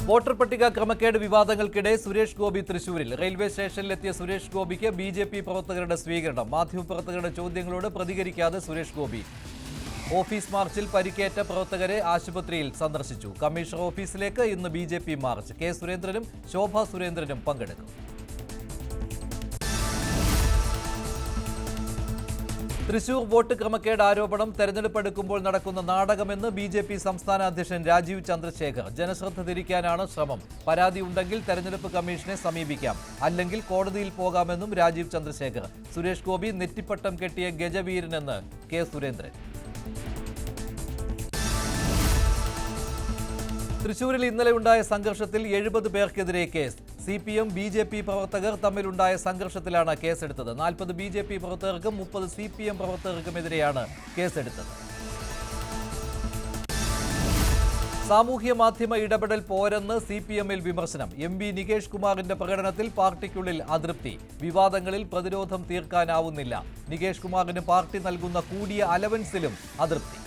Voter പട്ടിക ക്രമക്കേട് വിവാദങ്ങൾക്കിടെ സുരേഷ് ഗോപി തൃശൂരിൽ. റെയിൽവേ സ്റ്റേഷനിലെത്തിയ സുരേഷ് ഗോപിക്ക് ബിജെപി പ്രവർത്തകരുടെ സ്വീകരണം. മാധ്യമപ്രവർത്തകരുടെ ചോദ്യങ്ങളോട് പ്രതികരിക്കാതെ സുരേഷ് ഗോപി. ഓഫീസ് മാർച്ചിൽ പരിക്കേറ്റ പ്രവർത്തകരെ ആശുപത്രിയിൽ സന്ദർശിച്ചു. കമ്മീഷണർ ഓഫീസിലേക്ക് ഇന്ന് ബിജെപി മാർച്ച്. കെ സുരേന്ദ്രനും ശോഭ സുരേന്ദ്രനും പങ്കെടുക്കും. തൃശൂർ വോട്ട് ക്രമക്കേട് ആരോപണം തെരഞ്ഞെടുപ്പ് അടുക്കുമ്പോൾ നടക്കുന്ന നാടകമെന്ന് ബിജെപി സംസ്ഥാന അധ്യക്ഷൻ രാജീവ് ചന്ദ്രശേഖർ. ജനശ്രദ്ധ തിരിക്കാനാണ് ശ്രമം. പരാതി ഉണ്ടെങ്കിൽ തെരഞ്ഞെടുപ്പ് കമ്മീഷനെ സമീപിക്കാം, അല്ലെങ്കിൽ കോടതിയിൽ പോകാമെന്നും രാജീവ് ചന്ദ്രശേഖർ. സുരേഷ് ഗോപി നെറ്റിപ്പട്ടം കെട്ടിയ ഗജവീരനെന്ന് കെ സുരേന്ദ്രൻ. തൃശൂരിൽ ഇന്നലെ ഉണ്ടായ സംഘർഷത്തിൽ 70 പേർക്കെതിരെ കേസ്. CPM BJP പ്രവർത്തകർ തമ്മിലുണ്ടായ സംഘർഷത്തിലാണ് കേസെടുത്തത്. 40 BJP പ്രവർത്തകർക്കും 30 CPM പ്രവർത്തകർക്കുമെതിരെയാണ് കേസെടുത്തത്. സാമൂഹ്യ മാധ്യമ ഇടപെടൽ പോരെന്ന് CPMൽ വിമർശനം. MP നികേഷ് കുമാറിന്റെ പ്രകടനത്തിൽ പാർട്ടിക്കുള്ളിൽ അതൃപ്തി. വിവാദങ്ങളിൽ പ്രതിരോധം തീർക്കാനാവുന്നില്ല. നികേഷ് കുമാറിന് പാർട്ടി നൽകുന്ന കൂടിയ അലവൻസിലും അതൃപ്തി.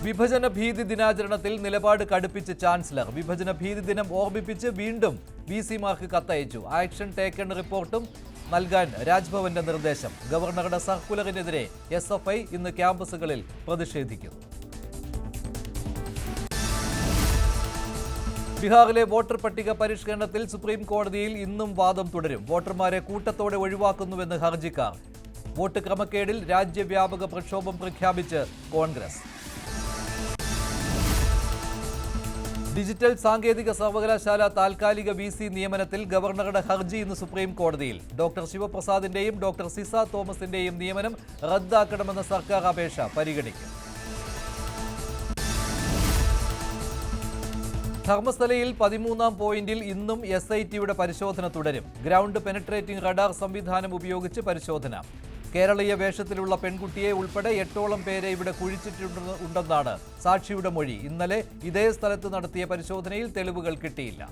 വിഭജന ഭീതി ദിനാചരണത്തിൽ നിലപാട് കടുപ്പിച്ച് ചാൻസലർ. വിഭജന ഭീതി ദിനം ഓർമ്മിപ്പിച്ച് വീണ്ടും VC-മാർക്ക് കത്തയച്ചു. ആക്ഷൻ ടേക്കൺ റിപ്പോർട്ടും നൽകാൻ രാജ്ഭവന്റെ നിർദ്ദേശം. ഗവർണറുടെ സർക്കുലറിനെതിരെ SFI ഇന്ന് ക്യാമ്പസുകളിൽ പ്രതിഷേധിക്കുന്നു. ബീഹാറിലെ വോട്ടർ പട്ടിക പരിഷ്കരണത്തിൽ സുപ്രീം കോടതിയിൽ ഇന്നും വാദം തുടരും. വോട്ടർമാരെ കൂട്ടത്തോടെ ഒഴിവാക്കുന്നുവെന്ന് ഹർജിക്കാർ. വോട്ട് ക്രമക്കേടിൽ രാജ്യവ്യാപക പ്രക്ഷോഭം പ്രഖ്യാപിച്ച് കോൺഗ്രസ്. ഡിജിറ്റൽ സാങ്കേതിക സർവകലാശാല താൽക്കാലിക VC നിയമനത്തിൽ ഗവർണറുടെ ഹർജി ഇന്ന് സുപ്രീം കോടതിയിൽ. ഡോക്ടർ ശിവപ്രസാദിന്റെയും ഡോക്ടർ സിസ തോമസിന്റെയും നിയമനം റദ്ദാക്കണമെന്ന സർക്കാർ അപേക്ഷ പരിഗണിക്കും. ധർമ്മസ്ഥലയിൽ 13ാം പോയിന്റിൽ ഇന്നും SITയുടെ പരിശോധന തുടരും. ഗ്രൗണ്ട് പെനട്രേറ്റിംഗ് റഡാർ സംവിധാനം ഉപയോഗിച്ച് പരിശോധന. കേരളീയ വേഷത്തിലുള്ള പെൺകുട്ടിയെ ഉൾപ്പെടെ 8ഓളം പേരെ ഇവിടെ കുഴിച്ചിട്ടുണ്ടെന്നാണ് സാക്ഷിയുടെ മൊഴി. ഇന്നലെ ഇതേ സ്ഥലത്ത് നടത്തിയ പരിശോധനയിൽ തെളിവുകൾ കിട്ടിയില്ല.